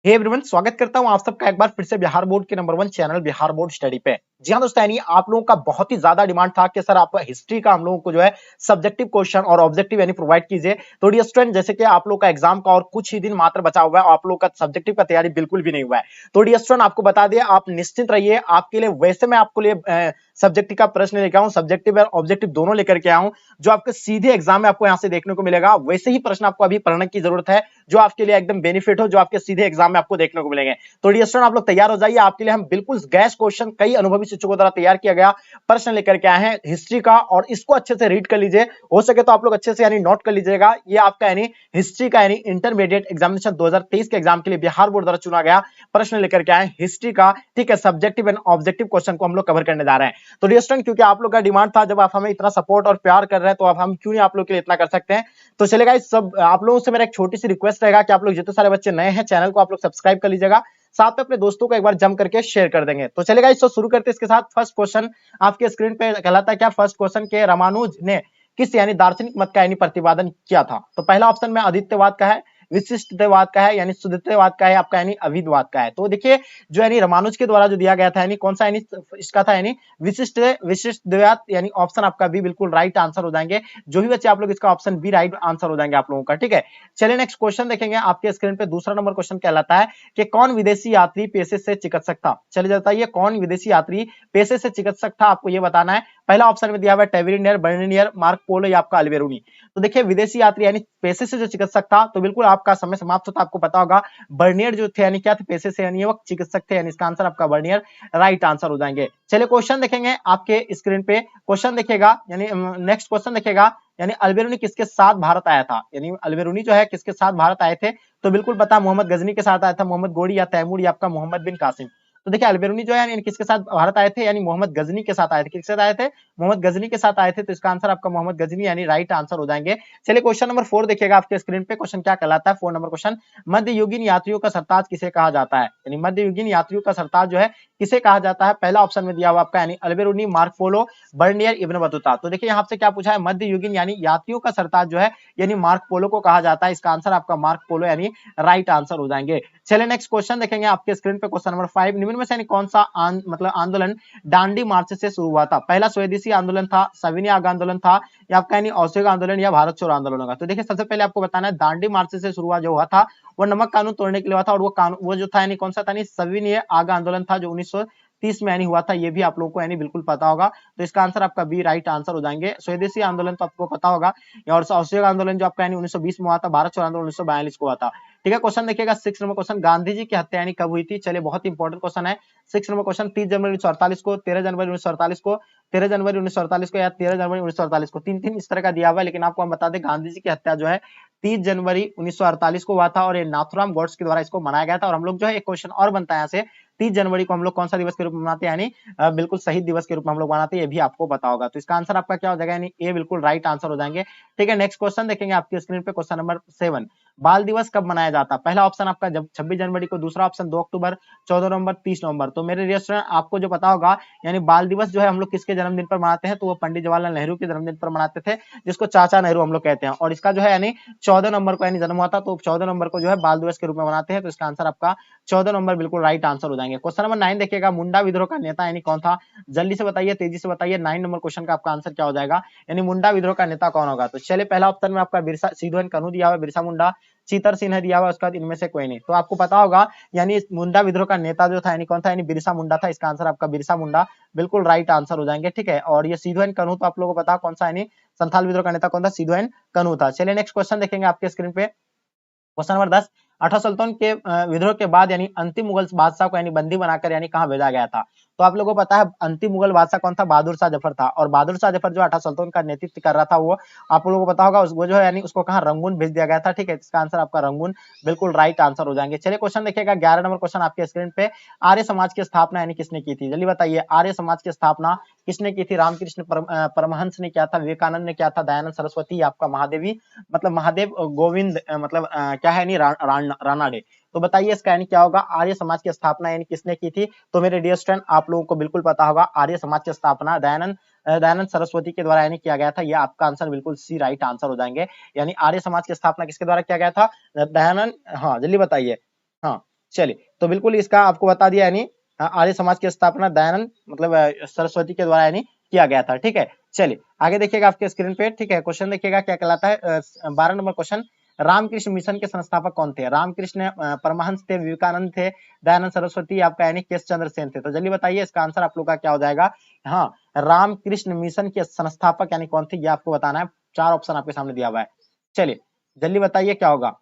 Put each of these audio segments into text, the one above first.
Hey everyone, स्वागत करता हूं आप सबका एक बार फिर से बिहार बोर्ड के number 1 channel Bihar board study पे। जी हां दोस्तों, यानी आप लोगों का बहुत ही ज्यादा डिमांड था कि सर आप हिस्ट्री का हम लोगों को जो है सब्जेक्टिव क्वेश्चन और ऑब्जेक्टिव यानी प्रोवाइड कीजिए। तो डियर स्टूडेंट, जैसे कि आप लोग का एग्जाम का और कुछ ही दिन मात्र बचा हुआ है, आप लोग का सब्जेक्टिव का तैयारी बिल्कुल भी नहीं हुआ है। तो डियर स्टूडेंट, आपको बता दिया, आप निश्चिंत रहिए, आपके लिए वैसे मैं आपको लिए सब्जेक्टिव का प्रश्न लेकर आऊं, सब्जेक्टिव और ऑब्जेक्टिव दोनों लेकर के आऊं, जो आपके सीधे एग्जाम में आपको यहां से देखने को मिलेगा। वैसे ही प्रश्न आपको अभी पढ़ने की जरूरत है जो आपके लिए एकदम बेनिफिट हो, जो आपके सीधे एग्जाम में आपको देखने को मिलेंगे। तो डियर स्टूडेंट, आप लोग तैयार हो जाइए, आपके लिए हम बिल्कुल गैस क्वेश्चन कई अनुभवी शिक्षकों द्वारा तैयार किया गया प्रश्न लेकर के आए हैं हिस्ट्री का, और इसको अच्छे से रीड कर लीजिए। हो सके तो आप लोग अच्छे से यानी नोट कर लीजिएगा। ये आपका यानी हिस्ट्री का यानी इंटरमीडिएट एग्जामिनेशन 2023 के एग्जाम के लिए बिहार बोर्ड द्वारा चुना गया प्रश्न लेकर के आए हिस्ट्री का। ठीक है, सब्जेक्टिव एंड ऑब्जेक्टिव क्वेश्चन को हम लोग कवर करने जा रहे हैं। तो डियर स्टूडेंट, क्योंकि आप लोग का डिमांड था, जब आप हमें इतना सपोर्ट और प्यार कर रहे हैं, तो अब हम क्यों नहीं आप लोग के लिए इतना कर सकते हैं। तो चलेगा, इस सब आप लोगों से मेरा एक छोटी सी रिक्वेस्ट रहेगा कि आप लोग जितने सारे बच्चे नए हैं चैनल को आप लोग सब्सक्राइब कर लीजिएगा, साथ में अपने दोस्तों को एक बार जम करके शेयर कर देंगे। तो चलेगा, इसको शुरू करते हैं। इसके साथ फर्स्ट क्वेश्चन आपके स्क्रीन पे कहलाता है क्या, फर्स्ट क्वेश्चन के रामानुज ने किस यानी दार्शनिक मत का यानी प्रतिपादन किया था। तो पहला ऑप्शन में आदित्यवाद का है, विशिष्टतावाद का है यानी शुद्धतावाद का है, आपका यानी अभिधवाद का है। तो देखिए, जो यानी रामानुज के द्वारा जो दिया गया था यानी कौन सा यानी इसका था यानी विशिष्टतावाद, यानी ऑप्शन आपका बी बिल्कुल राइट आंसर हो जाएंगे। जो भी बच्चे आप लोग इसका ऑप्शन बी राइट आंसर हो जाएंगे आप लोगों का। ठीक है, चलिए नेक्स्ट क्वेश्चन देखेंगे। आपके स्क्रीन पे दूसरा नंबर क्वेश्चन कहलाता है कि कौन विदेशी यात्री पेशे से चिकित्सक था। चलिए जाता है, कौन विदेशी यात्री पेशे से चिकित्सक था, आपको ये बताना है। पहला ऑप्शन में दिया हुआ है टेवेरिनियर, बर्नियर, मार्क पोलो या आपका अल्बेरुनी। तो देखिए, विदेशी यात्री यानी पेशे से जो चिकित्सक था, तो बिल्कुल आपका समय समाप्त होता, आपको पता होगा। बर्नियर जो थे यानी क्या थे, पेशे से यानी वो चिकित्सक थे, यानी इसका आंसर आपका बर्नियर राइट आंसर हो जाएंगे। चलिए क्वेश्चन देखेंगे आपके स्क्रीन पे, क्वेश्चन देखिएगा यानी नेक्स्ट क्वेश्चन देखिएगा, यानी अल्बेरुनी किसके साथ भारत आया था, यानी अल्बेरुनी जो है किसके साथ भारत आए थे। तो बिल्कुल पता, मोहम्मद गजनी के साथ आया था, मोहम्मद गोरी या तैमूर या आपका मोहम्मद बिन कासिम। तो देखिए, अल्बेरुनी जो है यानी किसके साथ भारत आए थे, यानी मोहम्मद गजनी के साथ आए थे। किसके साथ आए थे, मोहम्मद गजनी के साथ आए थे। तो इसका आंसर आपका मोहम्मद गजनी यानी राइट आंसर हो जाएंगे। चलिए क्वेश्चन नंबर 4 देखिएगा आपके स्क्रीन पे, क्वेश्चन क्या कहलाता है, 4 नंबर क्वेश्चन, मध्ययुगीन यात्रियों का सरताज किसे कहा जाता है, यानी मध्ययुगीन यात्रियों का सरताज जो है किसे कहा जाता है। पहला ऑप्शन में दिया हुआ आपका यानी अल्बेरुनी, मार्क पोलो, बर्नियर, इब्न बतूता। तो देखिए, यहाँ से क्या पूछा है, मध्ययुगीन यानी यात्रियों का सरताज जो है यानी मार्क पोलो को कहा जाता है। इसका आंसर आपका मार्क पोलो यानी राइट आंसर हो जाएंगे। चलिए नेक्स्ट क्वेश्चन देखेंगे आपके स्क्रीन पे, क्वेश्चन नंबर 5, निम्न में से कौन सा मतलब आंदोलन दांडी मार्च से शुरू हुआ था। पहला स्वदेशी आंदोलन था, सविनय आंदोलन था, या आपका यानी असहयोग आंदोलन या भारत छोड़ो आंदोलन होगा। तो देखिए, सबसे पहले आपको बताना है, दांडी मार्च से शुरू जो हुआ था वो नमक कानून तोड़ने के लिए हुआ था, और वो कानून वो जो था यानी कौन सा था, सविनय आगा आंदोलन था, जो 1930 में यानी हुआ था। ये भी आप लोगों को यानी बिल्कुल पता होगा। तो इसका आंसर आपका बी राइट आंसर हो जाएंगे। स्वदेशी आंदोलन तो आपको पता होगा, और असहयोग आंदोलन जो आपका यानी 1920 में हुआ था, भारत छोड़ो आंदोलन 1942 को हुआ था। ठीक है, क्वेश्चन देखिएगा 6 नंबर क्वेश्चन, गांधी जी की हत्या यानी कब हुई थी। चलिए, बहुत इंपॉर्टेंट क्वेश्चन है। 6 नंबर क्वेश्चन, 30 जनवरी 1948 को, 13 जनवरी 1948 को, 13 जनवरी 1948 को, या 13 जनवरी 1948 को। तीन तीन इस तरह का दिया हुआ है, लेकिन आपको हम बता दें, गांधी जी की हत्या जो है 30 जनवरी 1948 को हुआ था, और ये नाथुराम गॉड्स के द्वारा इसको मनाया गया था। और हम लोग जो है एक क्वेश्चन और बनता है यहाँ से, 30 जनवरी को हम लोग कौन सा दिवस के रूप में मनाते हैं, यानी बिल्कुल शहीद दिवस के रूप में हम लोग मनाते हैं। ये भी आपको पता होगा। तो इसका आंसर आपका क्या हो जाएगा, यानी ए बिल्कुल राइट आंसर हो जाएंगे। ठीक है, नेक्स्ट क्वेश्चन देखेंगे आपकी स्क्रीन पे, क्वेश्चन नंबर 7, बाल दिवस कब मनाया जाता है। पहला ऑप्शन आपका जब 26 जनवरी को, दूसरा ऑप्शन 2 अक्टूबर, 14 नवंबर, 30 नवंबर। तो मेरे डियर स्टूडेंट, आपको जो पता होगा, यानी बाल दिवस जो है हम लोग किसके जन्मदिन पर मनाते हैं, तो वो पंडित जवाहरलाल नेहरू के जन्मदिन पर मनाते थे, जिसको चाचा नेहरू हम लोग कहते हैं। और इसका जो है यानी 14 नवंबर को यानी जन्म हुआ था, तो 14 नवंबर को जो है बाल दिवस के रूप में मनाते हैं। तो इसका आंसर आपका 14 नवंबर बिल्कुल राइट आंसर हो जाएंगे। क्वेश्चन नंबर 9 देखिएगा, मुंडा विद्रोह का नेता यानी कौन था। जल्दी से बताइए, तेजी से बताइए, 9 नंबर क्वेश्चन का आपका आंसर क्या हो जाएगा, यानी मुंडा विद्रोह का नेता कौन होगा। तो चलिए, पहला ऑप्शन में आपका बिरसा सिद्धू एंड कन्हू दिया हुआ, बिरसा मुंडा, चीतर सिन्हा दिया हुआ, उसका इनमें से कोई नहीं। तो आपको पता होगा, यानी मुंडा विद्रोह का नेता जो था यानी कौन था, यानी बिरसा मुंडा था। इसका आंसर आपका बिरसा मुंडा बिल्कुल राइट आंसर हो जाएंगे। ठीक है, और ये सिद्धू एंड कन्हू तो आप लोगों को पता कौन सा, यानी संथाल विद्रोह का नेता कौन था, सिद्धू एंड कन्हू था। चलिए नेक्स्ट क्वेश्चन देखेंगे आपके स्क्रीन पे, क्वेश्चन नंबर 10, 18 सुल्तान के विद्रोह के बाद यानी अंतिम मुगल बादशाह को यानी बंदी बनाकर यानी कहां भेजा गया था। तो आप लोगों को पता है, अंतिम मुगल बादशाह कौन था, बहादुर शाह जफर था। और बहादुर शाह जफर जो 18 सुल्तान का नेतृत्व कर रहा था, वो आप लोगों को पता होगा, वो जो है यानी उसको कहां, रंगून भेज दिया गया था। ठीक है, इसका आंसर आपका रंगून बिल्कुल राइट आंसर हो जाएंगे। चलिए क्वेश्चन देखिएगा, 11 नंबर क्वेश्चन आपके स्क्रीन पे, आर्य समाज की स्थापना यानी किसने की थी। जल्दी बताइए, आर्य समाज की स्थापना किसने की थी। रामकृष्ण परमहंस ने किया था, विवेकानंद ने किया था, दयानंद सरस्वती, आपका महादेवी मतलब महादेव गोविंद मतलब क्या है यानी रानाडे। तो बताइए इसका यानी क्या होगा, आर्य समाज की स्थापना यानी किसने की थी। तो मेरे डियर स्टूडेंट, आप लोगों को बिल्कुल पता होगा, आर्य समाज की स्थापना दयानंद सरस्वती के द्वारा यानी किया गया था। ये आपका आंसर बिल्कुल सी राइट आंसर हो जाएंगे। यानी आर्य समाज की स्थापना किसके द्वारा किया गया था, दयानंद। हाँ, जल्दी बताइए। हाँ, चलिए, तो बिल्कुल इसका आपको बता दिया, यानी आर्य समाज की स्थापना दयानंद मतलब सरस्वती के द्वारा यानी किया गया था। ठीक है, चलिए आगे देखिएगा आपके स्क्रीन पे। ठीक है, क्वेश्चन देखिएगा क्या कहलाता है। 12 नंबर क्वेश्चन, रामकृष्ण मिशन के संस्थापक कौन थे? रामकृष्ण परमहंस थे, विवेकानंद थे, दयानंद सरस्वती आपका यानी केश चंद्र सेन थे। तो जल्दी बताइए इसका आंसर आप लोग का क्या हो जाएगा। हाँ, रामकृष्ण मिशन के संस्थापक यानी कौन थे, ये आपको बताना है। 4 ऑप्शन आपके सामने दिया हुआ है। चलिए जल्दी बताइए क्या होगा।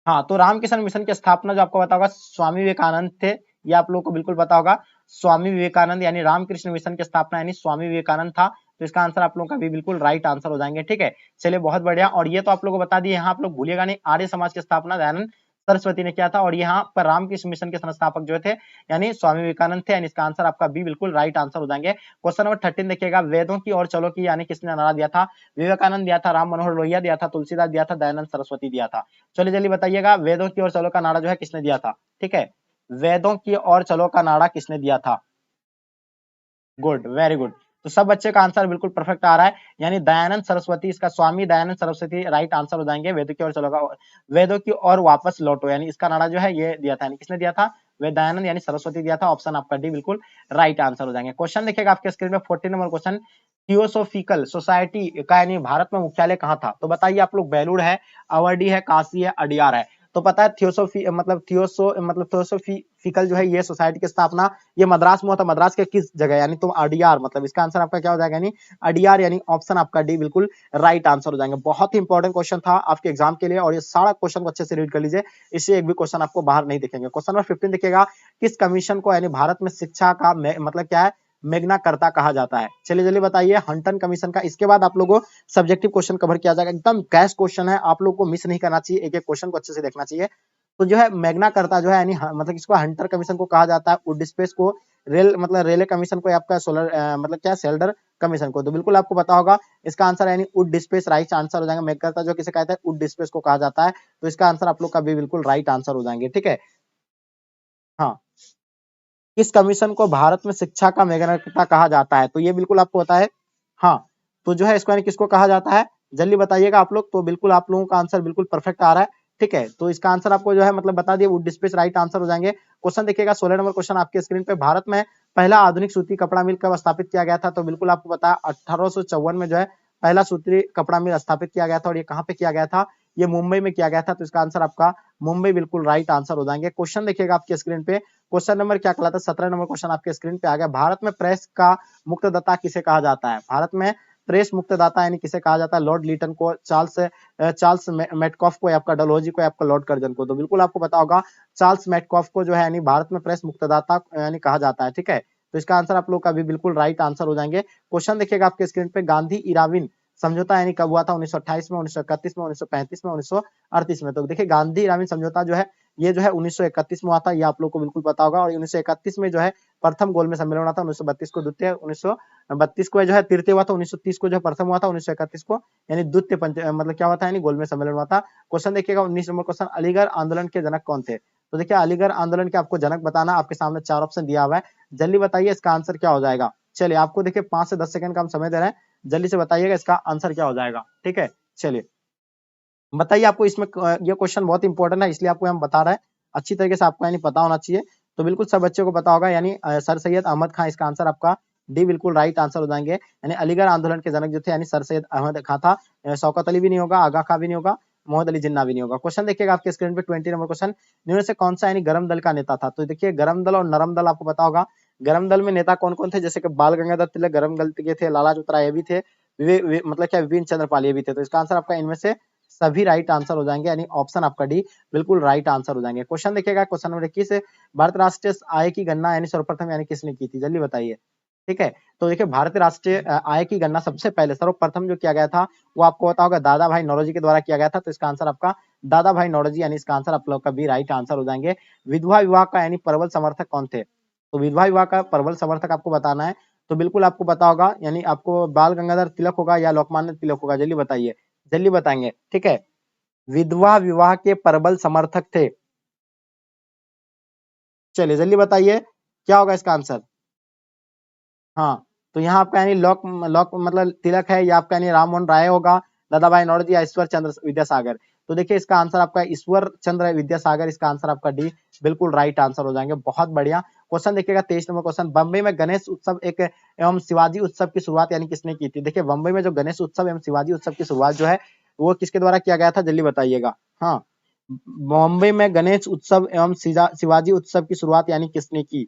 हाँ, तो रामकृष्ण मिशन की स्थापना जो आपको पता होगा स्वामी विवेकानंद थे। ये आप लोगों को बिल्कुल पता होगा। स्वामी विवेकानंद यानी रामकृष्ण मिशन की स्थापना यानी स्वामी विवेकानंद था। तो इसका आंसर आप लोगों का भी बिल्कुल राइट आंसर हो जाएंगे। ठीक है, चलिए बहुत बढ़िया। और ये तो आप लोगों को बता दिए, यहाँ आप लोग भूलिएगा नहीं, आर्य समाज की स्थापना दयानंद सरस्वती ने किया था। और यहाँ पर रामकृष्ण मिशन के संस्थापक जो थे यानी स्वामी विवेकानंद थे। यानी इसका आंसर आपका बी बिल्कुल राइट आंसर हो जाएंगे। क्वेश्चन नंबर 13 देखिएगा, वेदों की ओर चलो की यानी किसने नारा दिया था? विवेकानंद दिया था, राम मनोहर लोहिया दिया था, तुलसीदास दिया था, दयानंद सरस्वती दिया था। चलिए जल्दी बताइएगा, वेदों की ओर चलो का नारा जो है किसने दिया था? ठीक है, वेदों की ओर चलो का नारा किसने दिया था? Good, very good. तो सब बच्चे का आंसर बिल्कुल परफेक्ट आ रहा है, यानी दयानंद सरस्वती, इसका स्वामी दयानंद सरस्वती राइट आंसर हो जाएंगे। वेदों की ओर चलो का, वेदों की ओर वापस लौटो यानी इसका नारा जो है ये दिया था, यानी किसने दिया था? वे दयानंद यानी सरस्वती दिया था। ऑप्शन आपका डी बिल्कुल राइट आंसर हो जाएंगे। क्वेश्चन देखिएगा आपके स्क्रीन पे 14 नंबर क्वेश्चन, थियोसोफिकल सोसाइटी का यानी भारत में मुख्यालय कहाँ था? तो बताइए आप लोग, बेलूर है, अवरडी है, काशी है, अडियार है। तो पता है थियोसोफी मतलब थियोसोफिकल जो है ये सोसाइटी की स्थापना ये मद्रास में हुआ था। मद्रास के किस जगह, यानी तो अडियार, मतलब इसका आंसर आपका क्या हो जाएगा, यानी अडियार, यानी ऑप्शन आपका डी बिल्कुल राइट आंसर हो जाएंगे। बहुत ही इंपॉर्टेंट क्वेश्चन था आपके एग्जाम के लिए, और ये सारा क्वेश्चन को अच्छे से रीड कर लीजिए, इससे एक भी क्वेश्चन आपको बाहर नहीं दिखेंगे। क्वेश्चन नंबर 15 देखिएगा, किस कमीशन को यानी भारत में शिक्षा का मतलब क्या है, मेघना कर्ता कहा जाता है? चलिए जल्दी बताइए, हंटन कमीशन का। इसके बाद आप लोगों को सब्जेक्टिव क्वेश्चन कवर किया जाएगा, एकदम कैश क्वेश्चन है, आप लोग को मिस नहीं करना चाहिए, एक एक क्वेश्चन को अच्छे से देखना चाहिए। तो जो है मेघना कर्ता जो है यानी मतलब इसको हंटर कमीशन को कहा जाता है, वुड स्पेस को रेल मतलब रेलवे कमीशन को, आपका सोलर मतलब क्या सेल्डर कमीशन को। तो बिल्कुल आपको पता होगा इसका आंसर यानी वुड स्पेस राइट आंसर हो जाएगा। मेघकर्ता जो किसे कहता है, वुड स्पेस को कहा जाता है। तो इसका आंसर आप लोग का भी बिल्कुल राइट आंसर हो जाएंगे। ठीक है, हाँ, किस कमीशन को भारत में शिक्षा का मेघनाता कहा जाता है? तो ये बिल्कुल आपको पता है। हाँ, तो जो है इसको यानी किसको कहा जाता है, जल्दी बताइएगा आप लोग। तो बिल्कुल आप लोगों का आंसर बिल्कुल परफेक्ट आ रहा है। ठीक है, तो इसका आंसर आपको जो है मतलब बता दिए, वुड स्पेस राइट आंसर हो जाएंगे। क्वेश्चन देखिएगा 16 नंबर क्वेश्चन आपके स्क्रीन पे, भारत में पहला आधुनिक सूती कपड़ा मिल कब स्थापित किया गया था? तो बिल्कुल आपको पता है 1854 में जो है पहला सूती कपड़ा मिल स्थापित किया गया था। और ये कहाँ पे किया गया था? ये मुंबई में किया गया था। तो इसका आंसर आपका मुंबई बिल्कुल राइट आंसर हो जाएंगे। क्वेश्चन देखिएगा आपके स्क्रीन पे, क्वेश्चन नंबर क्या कहलाता है, 17 नंबर क्वेश्चन आपके स्क्रीन पे आ गया, भारत में प्रेस का मुक्तदाता किसे कहा जाता है? भारत में प्रेस मुक्तदाता यानी किसे कहा जाता है? लॉर्ड लीटन को, चार्ल्स मेटकॉफ को, आपका डलहौजी को, आपका लॉर्ड कर्जन को। तो बिल्कुल आपको पता होगा चार्ल्स मेटकॉफ को जो है यानी भारत में प्रेस मुक्तदाता यानी कहा जाता है। ठीक है, तो इसका आंसर आप लोग का भी बिल्कुल राइट आंसर हो जाएंगे। क्वेश्चन देखिएगा आपके स्क्रीन पे, गांधी इराविन समझौता यानी कब हुआ था? 1928 में, 1931 में, 1935 में, 1938 में। तो देखिए गांधी इराविन समझौता जो है ये जो है 1931 में हुआ था, ये आप लोग को बिल्कुल पता होगा। और 1931 में जो है प्रथम गोलमेज सम्मेलन हुआ था, 1932 को द्वितीय, 1932 को जो है तृतीय हुआ था, 1930 को जो प्रथम हुआ था, 1931 को यानी द्वितीय मतलब क्या हुआ था, यानी गोलमेज सम्मेलन हुआ था। क्वेश्चन देखिएगा 19 नंबर क्वेश्चन, अलीगढ़ आंदोलन के जनक कौन थे? तो देखिए अलीगढ़ आंदोलन के आपको जनक बताना, आपके सामने 4 ऑप्शन दिया हुआ है, जल्दी बताइए इसका आंसर क्या हो जाएगा। चलिए आपको देखिए 5 से 10 सेकंड का हम समय दे रहे हैं, जल्दी से बताइएगा इसका आंसर क्या हो जाएगा। ठीक है, चलिए बताइए, आपको इसमें ये क्वेश्चन बहुत इंपॉर्टेंट है, इसलिए आपको हम बता रहे हैं, अच्छी तरीके से आपको यानी पता होना चाहिए। तो बिल्कुल सब बच्चों को पता होगा, यानी सर सैयद अहमद खान, इसका आंसर आपका डी बिल्कुल राइट आंसर हो जाएंगे। यानी अलीगढ़ आंदोलन के जनक जो थे यानी सर सैयद अहमद खान था। शौकत अली भी नहीं होगा, आगा खां भी नहीं होगा, मोहम्मद अली जिन्ना भी नहीं होगा। क्वेश्चन देखिएगा आपके स्क्रीन पे 20 नंबर क्वेश्चन, निम्न से कौन सा यानी गरम दल का नेता था? तो देखिए गरम दल और नरम दल आपको पता होगा। गरम दल में नेता कौन कौन थे? जैसे कि बाल गंगाधर तिलक गरम दल के थे, लाला चुतरा ये भी थे, मतलब क्या विपिन चंद्रपाल ये भी थे। तो इसका आंसर आपका इनमें से सभी राइट आंसर हो जाएंगे, यानी ऑप्शन आपका डी बिल्कुल राइट आंसर हो जाएंगे। क्वेश्चन देखिएगा क्वेश्चन नंबर 21, भारत राष्ट्रीय आय की गणना यानी सर्वप्रथम यानी किसने की थी? जल्दी बताइए। ठीक है, तो देखिए भारतीय राष्ट्रीय आय की गणना सबसे पहले सर्वप्रथम जो किया गया था वो आपको पता होगा दादा भाई नौरोजी के द्वारा किया गया था। तो इसका आंसर आपका दादा भाई नौरोजी, यानी इसका आंसर आप लोग का भी राइट आंसर हो जाएंगे। विधवा विवाह का यानी प्रबल समर्थक कौन थे? तो विधवा विवाह का प्रबल समर्थक आपको बताना है। तो बिल्कुल आपको पता होगा, यानी आपको बाल गंगाधर तिलक होगा या लोकमान्य तिलक होगा, जल्दी बताइए, जल्दी बताएंगे। ठीक है, विधवा विवाह के प्रबल समर्थक थे, चलिए जल्दी बताइए क्या होगा इसका आंसर। हाँ, तो यहाँ आपका यानी लॉक लॉक मतलब तिलक है, या आपका यानी राम मोहन राय होगा, दादा भाई नौरोजी या ईश्वर चंद्र विद्यासागर। तो देखिए इसका आंसर आपका ईश्वर चंद्र विद्यासागर, इसका आंसर आपका डी बिल्कुल राइट आंसर हो जाएंगे। बहुत बढ़िया क्वेश्चन देखिएगा। 23 नंबर क्वेश्चन, बम्बई में गणेश उत्सव एक एवं शिवाजी उत्सव की शुरुआत यानी किसने की थी? देखिए बम्बई में जो गणेश उत्सव एवं शिवाजी उत्सव की शुरुआत जो है वो किसके द्वारा किया गया था, जल्दी बताइएगा। हाँ, बॉम्बे में गणेश उत्सव एवं शिवाजी उत्सव की शुरुआत यानी किसने की?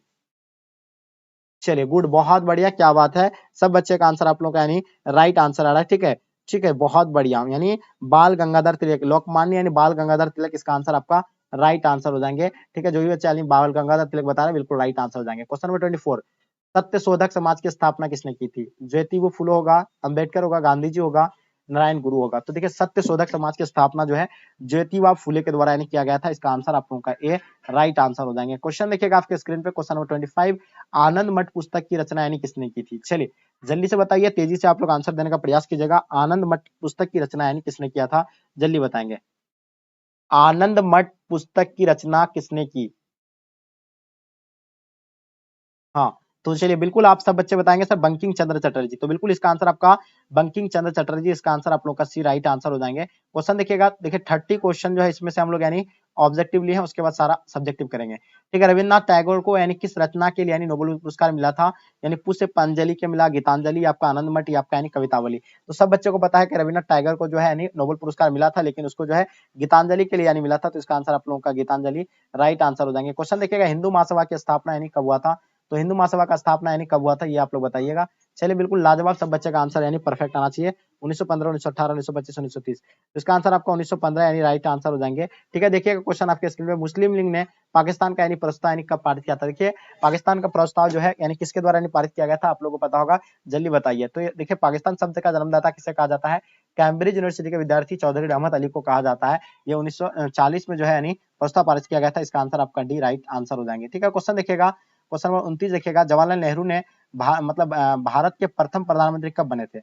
चलिए गुड, बहुत बढ़िया, क्या बात है। सब बच्चे का आंसर आप लोग का यानी राइट आंसर आ रहा है। ठीक है, ठीक है, बहुत बढ़िया। यानी बाल गंगाधर तिलक, लोकमान्य यानी बाल गंगाधर तिलक, इसका आंसर आपका राइट आंसर हो जाएंगे। ठीक है, जो भी बच्चे यानी बाल गंगाधर तिलक बता रहे हैं बिल्कुल राइट आंसर हो जाएंगे। क्वेश्चन नंबर 24, सत्य शोधक समाज की स्थापना किसने की थी? ज्योतिबा फुले होगा, अंबेडकर होगा, गांधी जी होगा, नारायण गुरु होगा। तो देखिए सत्य शोधक समाज की स्थापना जो है ज्योतिबा फुले के द्वारा यानी किया गया था। इसका आंसर आप लोगों का ए राइट आंसर हो जाएंगे। क्वेश्चन देखिएगा आपके स्क्रीन पे, क्वेश्चन नंबर 25, आनंद मठ पुस्तक की रचना यानी किसने की थी? चलिए जल्दी से बताइए, तेजी से आप लोग आंसर देने का प्रयास कीजिएगा। आनंद मठ पुस्तक की रचना यानी किसने किया था, जल्दी बताएंगे। आनंद मठ पुस्तक की रचना किसने की? हाँ, तो चलिए बिल्कुल आप सब बच्चे बताएंगे सर बंकिम चंद्र चटर्जी। तो बिल्कुल इसका आंसर आपका बंकिम चंद्र चटर्जी, इसका आंसर आप लोग का सी राइट आंसर हो जाएंगे। क्वेश्चन देखिएगा, देखिए 30 क्वेश्चन जो है इसमें से हम लोग यानी ऑब्जेक्टिव लिए हैं, उसके बाद सारा सब्जेक्टिव करेंगे। ठीक है, रविन्द्रनाथ टैगोर को यानी किस रचना के लिए यानी नोबेल पुरस्कार मिला था? यानी पुष्पांजलि के मिला, गीतांजलि, आपका आनंद मठ, आपका यानी कवितावली। तो सब बच्चों को पता है कि रविन्द्रनाथ टैगोर को जो है यानी नोबेल पुरस्कार मिला था, लेकिन उसको जो है गीतांजलि के लिए यानी मिला था। तो इसका आंसर आप लोगों का गीतांजलि राइट आंसर हो जाएंगे। क्वेश्चन देखिएगा, हिंदू महासभा की स्थापना यानी कब हुआ था? तो हिंदू महासभा का स्थापना यानी कब हुआ था, ये आप लोग बताइएगा। चलिए बिल्कुल लाजवाब, सब बच्चे का आंसर यानी परफेक्ट आना चाहिए। 1915, 1918, 1925, 1930। तो इसका आंसर आपका 1915 यानी राइट आंसर हो जाएंगे। ठीक है, देखिएगा क्वेश्चन आपके स्क्रीन पे, मुस्लिम लीग ने पाकिस्तान का यानी प्रस्ताव यानी कब पारित किया था? देखिए पाकिस्तान का प्रस्ताव जो है यानी किसके द्वारा यानी पारित किया गया था, आप लोगों को पता होगा, जल्दी बताइए। तो देखिए पाकिस्तान शब्द का जन्मदाता किसे कहा जाता है? कैम्ब्रिज यूनिवर्सिटी के विद्यार्थी चौधरी रहमत अली को कहा जाता है। ये 1940 में जो है यानी प्रस्ताव पारित किया गया था। इसका आंसर आपका डी राइट आंसर हो जाएंगे। ठीक है, क्वेश्चन देखिएगा, क्वेश्चन नंबर 29 देखिएगा, जवाहरलाल नेहरू ने भारत के प्रथम प्रधानमंत्री कब बने थे?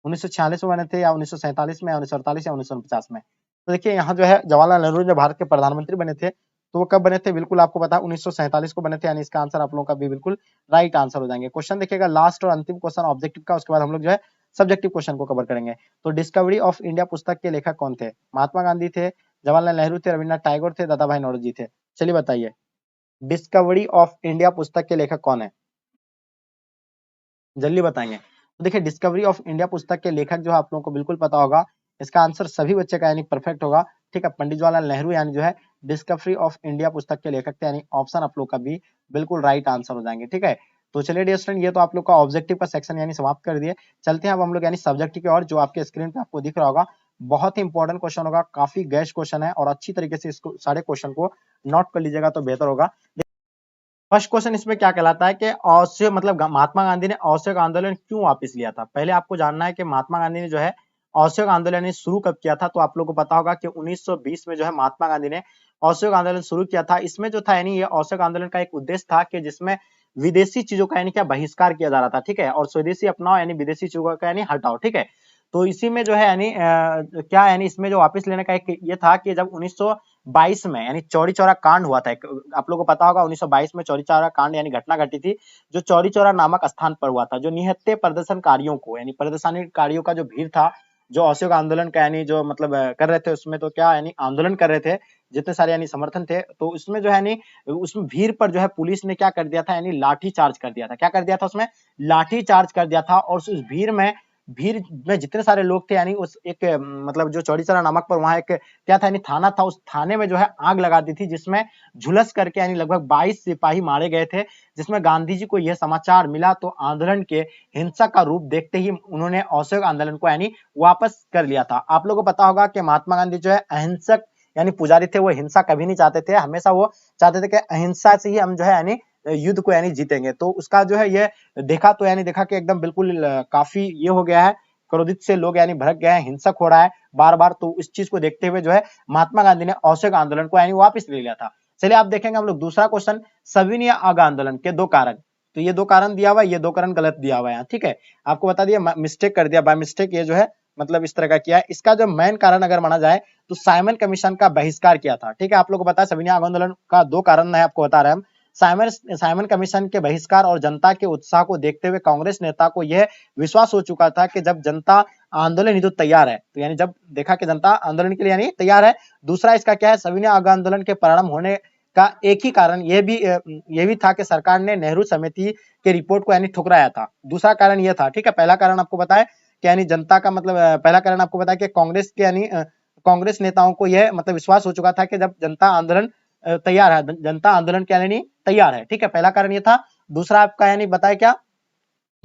1946 में बने थे, या 1947 में, या 1948, या 1949 में? तो देखिए यहाँ जो है जवाहरलाल नेहरू जो भारत के प्रधानमंत्री बने थे, तो वो कब बने थे? बिल्कुल आपको पता है 1947 को बने थे, यानी इसका आंसर आप लोगों का भी बिल्कुल राइट आंसर हो जाएंगे। क्वेश्चन देखिएगा लास्ट और अंतिम क्वेश्चन ऑब्जेक्टिव का, उसके बाद हम लोग जो है सब्जेक्टिव क्वेश्चन को कवर करेंगे। तो डिस्कवरी ऑफ इंडिया पुस्तक के लेखक कौन थे? महात्मा गांधी थे, जवाहरलाल नेहरू थे, रविन्द्रनाथ टैगोर थे, दादा भाई नौरोजी थे? चलिए बताइए, डिस्कवरी ऑफ इंडिया पुस्तक के लेखक कौन है, जल्दी बताएंगे। तो देखिए डिस्कवरी ऑफ इंडिया पुस्तक के लेखक जो है आप लोगों को बिल्कुल पता होगा, इसका आंसर सभी बच्चे का यानी परफेक्ट होगा। ठीक है, पंडित जवाहरलाल नेहरू यानी जो है डिस्कवरी ऑफ इंडिया पुस्तक के लेखक थे, यानी ऑप्शन आप लोग का भी बिल्कुल राइट आंसर हो जाएंगे। ठीक है, तो चलिए डियर स्टूडेंट, ये तो आप लोग का ऑब्जेक्टिव का सेक्शन यानी समाप्त कर दिए। चलते हैं अब हम लोग यानी सब्जेक्टिव की ओर, जो आपके स्क्रीन पे आपको दिख रहा होगा। बहुत ही इंपॉर्टेंट क्वेश्चन होगा, काफी गैस क्वेश्चन है, और अच्छी तरीके से इसको सारे क्वेश्चन को नोट कर लीजिएगा तो बेहतर होगा। फर्स्ट क्वेश्चन इसमें क्या कहलाता है कि असहयोग मतलब महात्मा गांधी ने असहयोग आंदोलन क्यों वापस लिया था? पहले आपको जानना है कि महात्मा गांधी ने जो है असहयोग आंदोलन शुरू कब किया था। तो आप लोगों को पता होगा कि 1920 में जो है महात्मा गांधी ने असहयोग आंदोलन शुरू किया था। इसमें जो था यानी ये असहयोग आंदोलन का एक उद्देश्य था कि जिसमें विदेशी चीजों का यानी क्या बहिष्कार किया जा रहा था। ठीक है, और स्वदेशी अपनाओ यानी विदेशी चीजों का यानी हटाओ। ठीक है, तो इसी में जो है यानी क्या यानी इसमें जो वापस लेने का एक ये था कि जब 1922 में यानी चौरी चौरा कांड हुआ था, आप लोगों को पता होगा 1922 में चौरी चौरा कांड यानी घटना घटी थी, जो चौरी चौरा नामक स्थान पर हुआ था। जो निहत्थे प्रदर्शनकारियों को यानी प्रदर्शनकारियों का जो भीड़ था, जो असहयोग आंदोलन का यानी जो मतलब कर रहे थे, उसमें तो क्या यानी आंदोलन कर रहे थे, जितने सारे यानी समर्थन थे, तो उसमें जो है यानी उसमें भीड़ पर जो है पुलिस ने क्या कर दिया था, यानी लाठी चार्ज कर दिया था। क्या कर दिया था? उसमें लाठी चार्ज कर दिया था। और उस भीड़ में जितने सारे लोग थे यानी उस एक मतलब जो चौरीचरा नामक पर वहां एक क्या था यानी थाना था, उस थाने में जो है आग लगा दी थी, जिसमें झुलस करके यानी लगभग 22 सिपाही मारे गए थे। जिसमें गांधी जी को यह समाचार मिला तो आंदोलन के हिंसक का रूप देखते ही उन्होंने असहयोग आंदोलन को यानी वापस कर लिया था। आप लोगों को पता होगा कि महात्मा गांधी जो है अहिंसक यानी पुजारी थे, वो हिंसा कभी नहीं चाहते थे, हमेशा वो चाहते थे कि अहिंसा से ही हम जो है यानी युद्ध को यानी जीतेंगे। तो उसका जो है ये देखा तो यानी देखा कि एकदम बिल्कुल काफी ये हो गया है, क्रोधित से लोग यानी भड़क गए हैं, हिंसक हो रहा है बार बार। तो इस चीज को देखते हुए जो है महात्मा गांधी ने असहयोग आंदोलन को यानी वापस ले लिया था। चलिए आप देखेंगे हम लोग दूसरा क्वेश्चन, सविनय अग आंदोलन के दो कारण। तो ये दो कारण दिया हुआ है, ये दो कारण गलत दिया हुआ है यहाँ। ठीक है, आपको बता दिया, मिस्टेक कर दिया, बाय मिस्टेक ये जो है मतलब इस तरह का किया है। इसका जो मेन कारण अगर माना जाए तो साइमन कमीशन का बहिष्कार किया था। ठीक है, आप लोगों को पता है सविनय अग आंदोलन का दो कारण है, आपको बता रहे हैं हम। साइमन कमीशन के बहिष्कार और जनता के उत्साह को देखते हुए कांग्रेस नेता को यह विश्वास हो चुका था कि जब जनता आंदोलन हेतु तैयार है, तो यानी जब देखा कि जनता आंदोलन के लिए यानी तैयार है। दूसरा इसका क्या है, सविनय आंदोलन के प्रारंभ होने का एक ही कारण यह भी था कि सरकार ने नेहरू समिति के रिपोर्ट को यानी ठुकराया था। दूसरा कारण यह था, ठीक है। पहला कारण आपको बताया कि यानी जनता का मतलब पहला कारण आपको बताया कि कांग्रेस के यानी कांग्रेस नेताओं को यह मतलब विश्वास हो चुका था कि जब जनता आंदोलन तैयार है, जनता आंदोलन के यानी तैयार है, ठीक है। पहला कारण ये था। दूसरा आपका यानी बताया क्या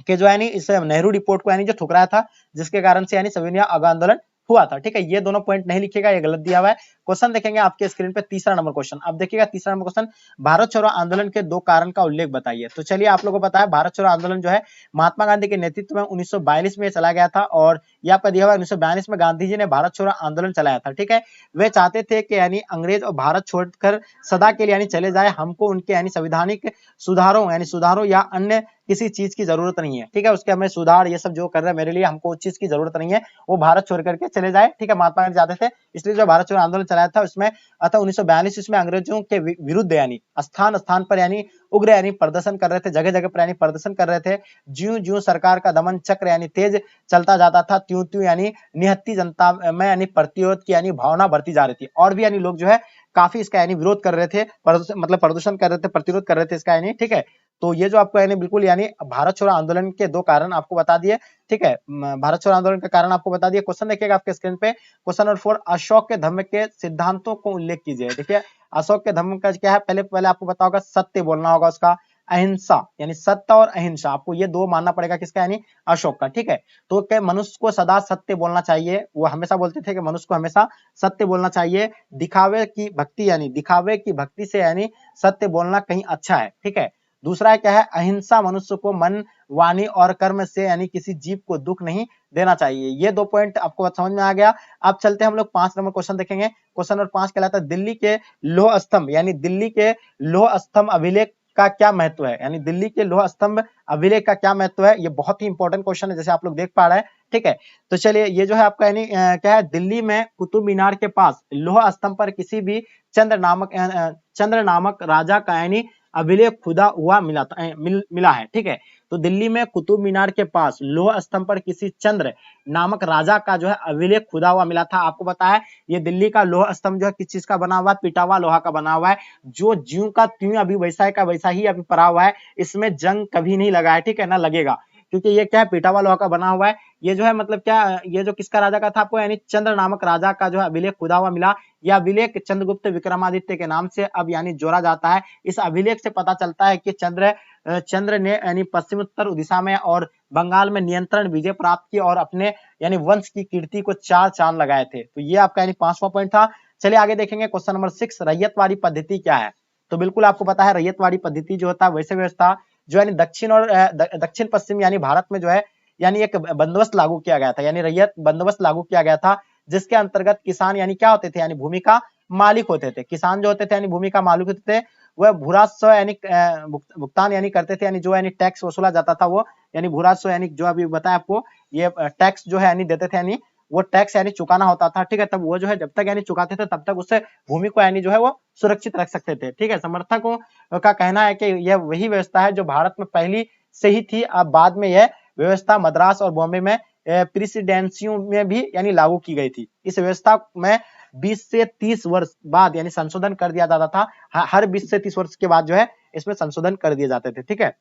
कि जो यानी इस नेहरू रिपोर्ट को यानी जो ठुकराया था, जिसके कारण से यानी सविनय आंदोलन हुआ था, ठीक है। ये दोनों पॉइंट नहीं लिखेगा, ये गलत दिया हुआ है। क्वेश्चन देखेंगे आपके स्क्रीन पे तीसरा नंबर क्वेश्चन। अब देखिएगा तीसरा नंबर क्वेश्चन, भारत छोड़ो आंदोलन के 2 कारण का उल्लेख बताइए। तो चलिए आप लोगों को पता है भारत छोड़ो आंदोलन जो है महात्मा गांधी के नेतृत्व में 1942 में चला गया था, और यहाँ पर दिया हुआ 1942 में गांधी जी ने भारत छोड़ो आंदोलन चलाया था, ठीक है। वे चाहते थे कि यानी अंग्रेज और भारत छोड़कर सदा के लिए यानी चले जाए, हमको उनके यानी संवैधानिक सुधारों या अन्य किसी चीज की जरूरत नहीं है, ठीक है। उसके हमें सुधार ये सब जो कर रहे हैं मेरे लिए, हमको उस चीज की जरूरत नहीं है, वो भारत छोड़ करके चले जाए, ठीक है। महात्मा गांधी चाहते थे, इसलिए जो भारत छोड़ो आंदोलन चलाया था उसमें अतः 1942 इसमें अंग्रेजों के विरुद्ध यानी स्थान स्थान पर यानी उग्र यानी प्रदर्शन कर रहे थे, जगह जगह पर यानी प्रदर्शन कर रहे थे। ज्यों ज्यों सरकार का दमन चक्र यानी तेज चलता जाता था, त्यों त्यों यानी निहत्ती जनता में यानी प्रतिरोध की यानी भावना बढ़ती जा रही थी, और भी यानी लोग जो है काफी इसका यानी विरोध कर रहे थे, मतलब प्रदर्शन कर रहे थे, प्रतिरोध कर रहे थे इसका यानी, ठीक है। तो ये जो आपको यानी बिल्कुल यानी भारत छोड़ो आंदोलन के 2 कारण आपको बता दिए, ठीक है। भारत छोड़ो आंदोलन का कारण आपको बता दिए। क्वेश्चन देखिएगा आपके स्क्रीन पे, क्वेश्चन नंबर 4, अशोक के धम्म के सिद्धांतों को उल्लेख कीजिए। देखिए अशोक के धम्म का क्या है, पहले आपको पता होगा, सत्य बोलना होगा उसका, अहिंसा यानी सत्य और अहिंसा, आपको ये 2 मानना पड़ेगा किसका, यानी अशोक का, ठीक है। तो क्या मनुष्य को सदा सत्य बोलना चाहिए, वो हमेशा बोलते थे कि मनुष्य को हमेशा सत्य बोलना चाहिए। दिखावे की भक्ति से यानी सत्य बोलना कहीं अच्छा है, ठीक है। दूसरा क्या है, अहिंसा मनुष्य को मन, वाणी और कर्म से यानी किसी जीव को दुख नहीं देना चाहिए। ये 2 पॉइंट आपको समझ में आ गया। अब चलते हैं हम लोग 5 नंबर क्वेश्चन देखेंगे। क्वेश्चन नंबर 5 कहलाता है दिल्ली के लौह स्तंभ यानी दिल्ली के लौह स्तंभ अभिलेख का क्या महत्व है, यानी दिल्ली के लौह स्तंभ अभिलेख का क्या महत्व है। ये बहुत ही इंपॉर्टेंट क्वेश्चन है, जैसे आप लोग देख पा रहे हैं, ठीक है। तो चलिए ये जो है आपका यानी क्या है, दिल्ली में कुतुब मीनार के पास लौह स्तंभ पर किसी भी चंद्र नामक राजा का यानी अभिलेख खुदा हुआ मिला है, ठीक है। तो दिल्ली में कुतुब मीनार के पास लोह स्तंभ पर किसी चंद्र नामक राजा का जो है अभिलेख खुदा हुआ मिला था। आपको पता है ये दिल्ली का लोह स्तंभ जो है किस चीज का बना हुआ है, पीटा हुआ लोहा का बना हुआ है, जो ज्यों का त्यों अभी वैसा का वैसा ही अभी पड़ा हुआ है, इसमें जंग कभी नहीं लगा है, ठीक है ना लगेगा, क्योंकि ये क्या है, पीटा हुआ लोहा का बना हुआ है। ये जो है मतलब क्या, ये जो किसका राजा का था आपको, यानी चंद्र नामक राजा का जो है अभिलेख खुदा हुआ मिला। यह अभिलेख चंद्रगुप्त विक्रमादित्य के नाम से अब यानी जोड़ा जाता है। इस अभिलेख से पता चलता है कि चंद्र ने यानी पश्चिम उत्तर दिशा में और बंगाल में नियंत्रण विजय प्राप्त की और अपने यानी वंश की कीर्ति को 4 चांद लगाए थे। तो ये आपका यानी 5वां पॉइंट था। चलिए आगे देखेंगे क्वेश्चन नंबर 6, रैयतवाड़ी पद्धति क्या है। तो बिल्कुल आपको पता है रैयतवाड़ी पद्धति जो होता है वैसे व्यवस्था जो यानी दक्षिण पश्चिम यानी भारत में जो है यानी एक बंदोबस्त लागू किया गया था, यानी रैयत बंदोबस्त लागू किया गया था, जिसके अंतर्गत किसान यानी क्या होते थे, यानी भूमि का मालिक होते थे। किसान जो होते थे यानी भूमि का मालिक होते थे, वह भूराजस्व यानी भुगतान यानी करते थे, यानी जो यानी टैक्स वसूला जाता था वो यानी भूराजस्व यानी जो अभी बताया आपको, ये टैक्स जो है यानी देते थे, यानी वो टैक्स यानी चुकाना होता था, ठीक है। तब वो जो है जब तक यानी चुकाते थे तब तक उससे भूमि को यानी जो है वो सुरक्षित रख सकते थे, ठीक है। समर्थकों का कहना है कि यह वही व्यवस्था है जो भारत में पहली से ही थी, अब बाद में यह व्यवस्था मद्रास और बॉम्बे में प्रेसिडेंसियों में भी यानी लागू की गई थी। इस व्यवस्था में 20 से 30 वर्ष बाद यानी संशोधन कर दिया जाता था, हर 20 से 30 वर्ष के बाद जो है इसमें संशोधन कर दिए जाते थे, ठीक है।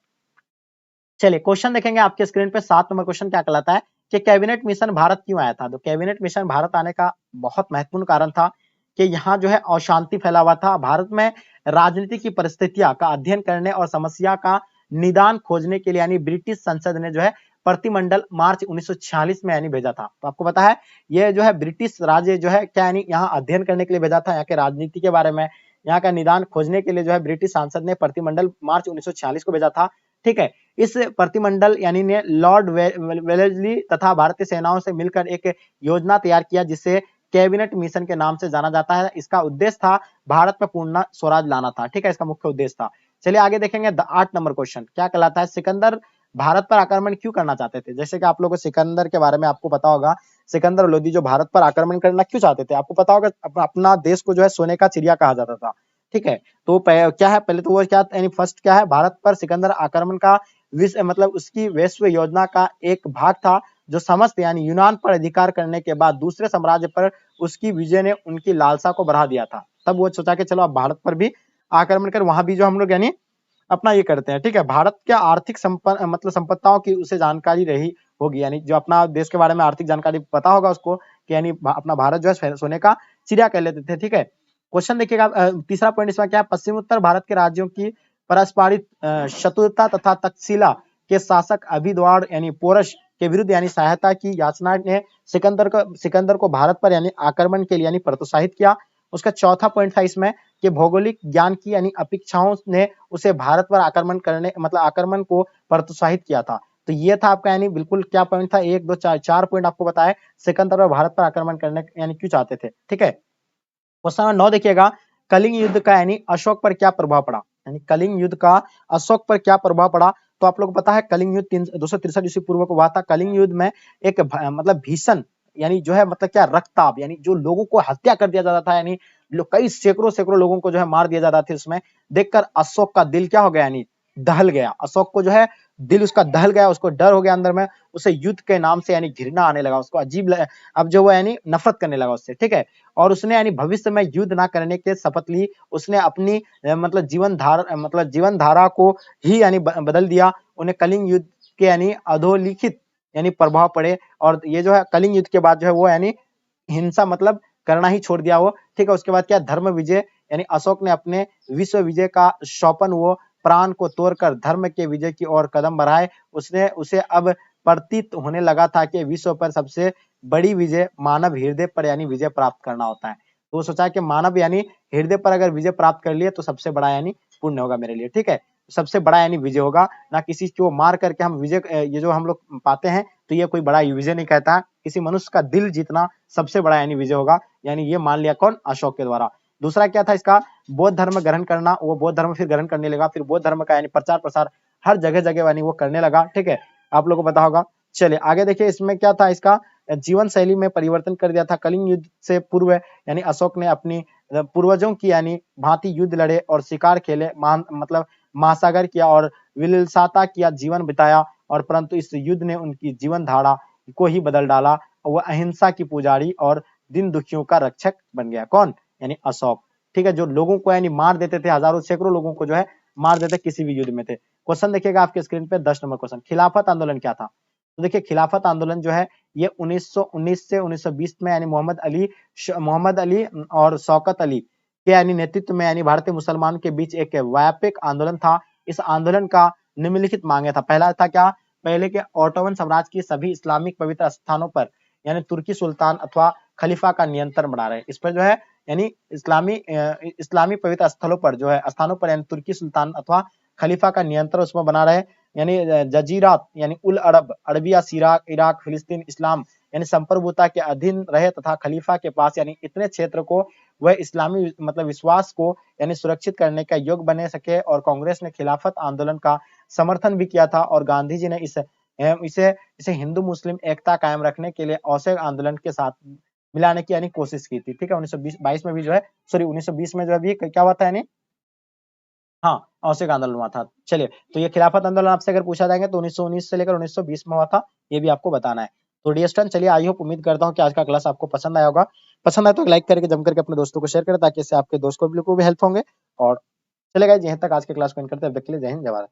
चलिए क्वेश्चन देखेंगे आपके स्क्रीन पे, 7 नंबर क्वेश्चन क्या कहलाता है कि कैबिनेट मिशन भारत क्यों आया था। तो कैबिनेट मिशन भारत आने का बहुत महत्वपूर्ण कारण था कि यहाँ जो है अशांति फैला हुआ था। भारत में राजनीति की परिस्थितियां का अध्ययन करने और समस्या का निदान खोजने के लिए यानी ब्रिटिश संसद ने जो है प्रतिमंडल मार्च 1946 में यानी भेजा था। तो आपको पता है ये जो है ब्रिटिश राज्य जो है क्या यानी यहाँ अध्ययन करने के लिए भेजा था, यहाँ के राजनीति के बारे में, यहाँ का निदान खोजने के लिए जो है ब्रिटिश सांसद ने प्रतिमंडल मार्च 1946 को भेजा था, ठीक है। इस प्रतिमंडल यानी ने लॉर्ड वेलेस्ली तथा भारतीय सेनाओं से मिलकर एक योजना तैयार किया जिसे कैबिनेट मिशन के नाम से जाना जाता है। इसका उद्देश्य था भारत में पूर्ण स्वराज लाना था, ठीक है, इसका मुख्य उद्देश्य था। चलिए आगे देखेंगे 8 नंबर क्वेश्चन क्या कहलाता है, सिकंदर भारत पर आक्रमण क्यों करना चाहते थे। जैसे कि आप लोगों को सिकंदर के बारे में आपको पता होगा, सिकंदर लोदी जो भारत पर आक्रमण करना क्यों चाहते थे, आपको पता होगा अपना देश को जो है सोने का चिड़िया कहा जाता था, ठीक है। तो क्या है पहले तो वो क्या यानी फर्स्ट क्या है, भारत पर सिकंदर आक्रमण का विश्व मतलब उसकी वैश्व योजना का एक भाग था, जो समस्त यानी यूनान पर अधिकार करने के बाद दूसरे साम्राज्य पर उसकी विजय ने उनकी लालसा को बढ़ा दिया था। तब वो सोचा कि चलो अब भारत पर भी आक्रमण कर वहां भी जो हम लोग यानी अपना ये करते हैं, ठीक है। भारत के आर्थिक मतलब संपत्तियों की उसे जानकारी रही होगी, यानी जो अपना देश के बारे में आर्थिक जानकारी पता होगा उसको कि यानी अपना भारत जो है सोने का चिड़िया कह लेते थे, ठीक है। क्वेश्चन देखिएगा तीसरा पॉइंट इसमें क्या है, पश्चिम उत्तर भारत के राज्यों की पारस्परिक शत्रुता तथा तक्षशिला के शासक अभिद्वार यानी पोरस के विरुद्ध यानी सहायता की याचना ने सिकंदर को भारत पर यानी आक्रमण के लिए यानी प्रोत्साहित किया। उसका चौथा पॉइंट था इसमें कि भौगोलिक ज्ञान की यानी अपेक्षाओं ने उसे भारत पर आक्रमण करने मतलब आक्रमण को प्रोत्साहित किया था। तो ये था आपका यानी बिल्कुल क्या पॉइंट था, 1 2 4 4 पॉइंट आपको बताए सिकंदर और भारत पर आक्रमण करने यानी क्यों चाहते थे, ठीक है। क्वेश्चन नंबर 9 देखिएगा, कलिंग युद्ध का यानी अशोक पर क्या प्रभाव पड़ा, यानी कलिंग युद्ध का अशोक पर क्या प्रभाव पड़ा। तो आप लोग को पता है कलिंग युद्ध 263 ईस्वी पूर्व को हुआ था। कलिंग युद्ध में एक मतलब भीषण यानी जो है मतलब क्या रक्तपात यानी जो लोगों को हत्या कर दिया जाता था, यानी कई सैकड़ों सैकड़ों लोगों को जो है मार दिया जाता था। उसमें देखकर अशोक का दिल क्या हो गया, यानी दहल गया। अशोक को जो है दिल उसका दहल गया, उसको डर हो गया अंदर में, उसे युद्ध के नाम से यानी घृणा आने लगा, उसको अजीब अब जो वो यानी नफरत करने लगा उससे, ठीक है। और उसने यानी भविष्य में युद्ध ना करने के शपथ ली। उसने अपनी मतलब जीवन धारा को ही यानी बदल दिया। उन्हें कलिंग युद्ध के यानी अधोलिखित यानी प्रभाव पड़े, और ये जो है कलिंग युद्ध के बाद जो है वो यानी हिंसा मतलब करना ही छोड़ दिया वो, ठीक है। उसके बाद क्या, धर्म विजय यानी अशोक ने अपने विश्व विजय का सौपन वो प्राण को तोड़कर धर्म के विजय की ओर कदम बढ़ाए। उसने उसे अब प्रतीत होने लगा था कि विश्व पर सबसे बड़ी विजय मानव हृदय पर यानी विजय प्राप्त करना होता है। तो वो सोचा कि मानव यानी हृदय पर अगर विजय प्राप्त कर लिए तो सबसे बड़ा यानी पुण्य होगा मेरे लिए, ठीक है। सबसे बड़ा यानी विजय होगा, ना किसी को मार करके हम विजय ये जो हम लोग पाते हैं तो ये कोई बड़ा विजय नहीं कहता। किसी मनुष्य का दिल जीतना सबसे बड़ा यानी विजय होगा, यानी ये मान लिया कौन, अशोक के द्वारा। दूसरा क्या था इसका, बौद्ध धर्म ग्रहण करना। वो बौद्ध धर्म फिर ग्रहण करने लगा, फिर बौद्ध धर्म का यानी प्रचार प्रसार हर जगह जगह यानी वो करने लगा, ठीक है। आप लोगों को पता होगा। चलिए आगे देखिए, इसमें क्या था, इसका जीवन शैली में परिवर्तन कर दिया था। कलिंग युद्ध से पूर्व यानी अशोक ने अपनी पूर्वजों की यानी भांति युद्ध लड़े और शिकार खेले, मतलब महासागर किया और विलासिता किया जीवन बिताया, और परंतु इस युद्ध ने उनकी जीवन धारा को ही बदल डाला। वह अहिंसा की पुजारी और दिन दुखियों का रक्षक बन गया। कौन, यानी अशोक, ठीक है। जो लोगों को यानी मार देते थे, हजारों सैकड़ों लोगों को जो है मार देते किसी भी युद्ध में थे। क्वेश्चन देखिएगा आपके स्क्रीन पे 10 नंबर क्वेश्चन, खिलाफत आंदोलन क्या था। तो देखिए खिलाफत आंदोलन जो है ये 1919 से 1920 में यानी मोहम्मद अली और शौकत अली के यानी नेतृत्व में यानी भारतीय मुसलमान के बीच एक व्यापक आंदोलन था। इस आंदोलन का निम्नलिखित मांगे था। पहला था क्या, पहले के ऑटोमन साम्राज्य की सभी इस्लामिक पवित्र स्थानों पर यानी तुर्की सुल्तान अथवा खलीफा का नियंत्रण बना रहे। इस पर जो है यानी इस्लामी पवित्र स्थलों पर जो है स्थानों पर यानी तुर्की सुल्तान अथवा खलीफा का नियंत्रण उसमें बना रहे। यानी जजीरात यानी उल अरब, अरबिया, सिराक, इराक, फिलिस्तीन, इस्लाम यानी संप्रभुता के अधीन रहे तथा खलीफा के पास यानी इतने क्षेत्र को वह इस्लामी मतलब विश्वास को यानी सुरक्षित करने का योग्य बने सके। और कांग्रेस ने खिलाफत आंदोलन का समर्थन भी किया था, और गांधी जी ने इसे हिंदू मुस्लिम एकता कायम रखने के लिए असहयोग आंदोलन के साथ मिलाने की यानी कोशिश की थी, ठीक है। 1922 में भी जो है 1920 में जो है भी क्या हुआ था यानी हाँ, असहयोग आंदोलन हुआ था। चलिए, तो ये खिलाफत आंदोलन आपसे अगर पूछा जाएगा तो 1919 से लेकर 1920 में हुआ था, ये भी आपको बताना है। तो डियर स्टूडेंट, चलिए आई होप उम्मीद करता हूँ कि आज का क्लास आपको पसंद आया होगा। पसंद आए तो लाइक करके जम करके अपने दोस्तों को शेयर करें, ताकि इससे आपके दोस्त को भी हेल्प होंगे। और चलेगा यहीं तक आज के क्लास को एंड करते हैं। अब तक के लिए जय हिंद, जय भारत।